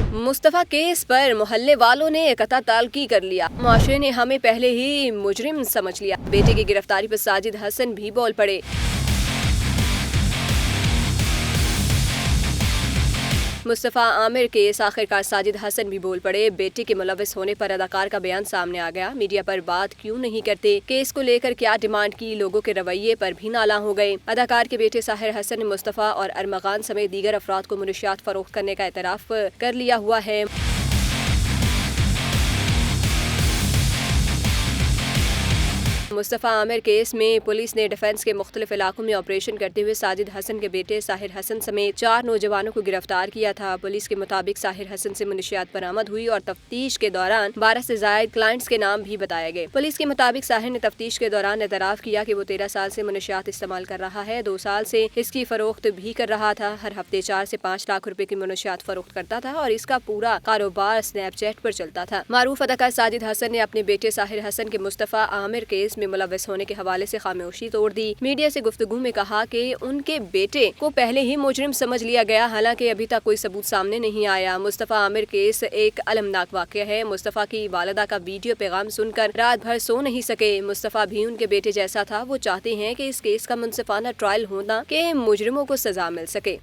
Mustafa case पर मोहल्ले वालों ने कता ताल्लुकी कर लिया। मुआशरे ने हमें पहले ही मुजरिम समझ लिया। बेटे की गिरफ्तारी पर साजिद हसन भी बोल पड़े। मुस्तफ़ा आमिर केस आखिरकार साजिद हसन भी बोल पड़े। बेटे के मुलविस होने पर अदाकार का बयान सामने आ गया। मीडिया पर बात क्यों नहीं करते, केस को लेकर क्या डिमांड की, लोगों के रवैये पर भी नाला हो गए। अदाकार के बेटे साहिर हसन ने मुस्तफ़ा और अरमगान समेत दीगर अफराद को मुनशियात फरोख्त करने का एतराफ़ कर लिया हुआ है। मुस्तफ़ा आमिर केस में पुलिस ने डिफेंस के मुख्तलिफ इलाकों में ऑपरेशन करते हुए साजिद हसन के बेटे साहिर हसन समेत 4 नौजवानों को गिरफ्तार किया था। पुलिस के मुताबिक साहिर हसन से मुनशियात बरामद हुई और तफ्तीश के दौरान 12 से ज़ायद क्लाइंट्स के नाम भी बताए गए। पुलिस के मुताबिक साहिर ने तफ्तीश के दौरान एतराफ़ किया कि वो 13 साल से मुनशियात इस्तेमाल कर रहा है। 2 साल से इसकी फरोख्त भी कर रहा था। हर हफ्ते 4 से 5 लाख रुपए की मुनशियात फरोख्त करता था और इसका पूरा कारोबार स्नैपचैट पर चलता था। मारूफ अदाकार साजिद हसन ने अपने बेटे साहिर हसन के मुस्तफ़ा आमिर केस में मुलविस होने के हवाले से खामोशी तोड़ दी। मीडिया से गुफ्तगू में कहा कि उनके बेटे को पहले ही मुजरिम समझ लिया गया, हालांकि अभी तक कोई सबूत सामने नहीं आया। मुस्तफ़ा आमिर केस एक अलमनाक वाक़या है। मुस्तफ़ा की वालिदा का वीडियो पैगाम सुनकर रात भर सो नहीं सके। मुस्तफ़ा भी उनके बेटे जैसा था। वो चाहते हैं कि इस केस का मुनसिफाना ट्रायल होना कि मुजरिमों को सजा मिल सके।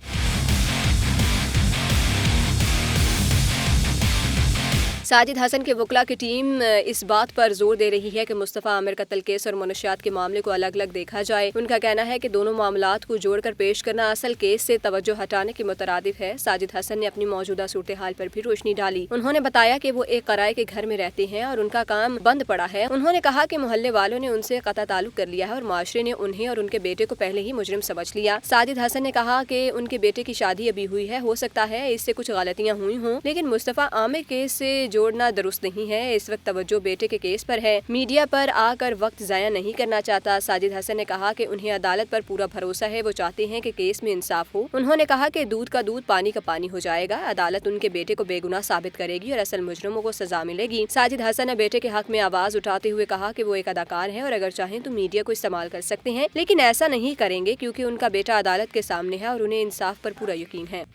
साजिद हसन के वकला की टीम इस बात पर जोर दे रही है कि मुस्तफ़ा आमिर कत्ल केस और मुनशियात के मामले को अलग अलग देखा जाए। उनका कहना है कि दोनों मामलात को जोड़कर पेश करना असल केस से तवज्जो हटाने के मुतरादिफ है। साजिद हसन ने अपनी मौजूदा सूरत हाल पर भी रोशनी डाली। उन्होंने बताया कि वो एक कराए के घर में रहते हैं और उनका काम बंद पड़ा है। उन्होंने कहा कि मोहल्ले वालों ने उनसे कता ताल्लुक कर लिया है और मुआशरे ने उन्हें और उनके बेटे को पहले ही मुजरिम समझ लिया। साजिद हसन ने कहा कि उनके बेटे की शादी अभी हुई है, हो सकता है इससे कुछ गलतियाँ हुई हों, लेकिन मुस्तफ़ा आमिर केस से जोड़ना दुरुस्त नहीं है। इस वक्त तवज्जो बेटे के केस पर है। मीडिया पर आकर वक्त जाया नहीं करना चाहता। साजिद हसन ने कहा कि उन्हें अदालत पर पूरा भरोसा है। वो चाहते हैं कि केस में इंसाफ हो। उन्होंने कहा कि दूध का दूध पानी का पानी हो जाएगा। अदालत उनके बेटे को बेगुनाह साबित करेगी और असल मुजरिमों को सजा मिलेगी। साजिद हसन ने बेटे के हक में आवाज उठाते हुए कहा कि वो एक अदाकार है और अगर चाहें तो मीडिया को इस्तेमाल कर सकते हैं, लेकिन ऐसा नहीं करेंगे क्योंकि उनका बेटा अदालत के सामने है और उन्हें इंसाफ पर पूरा यकीन है।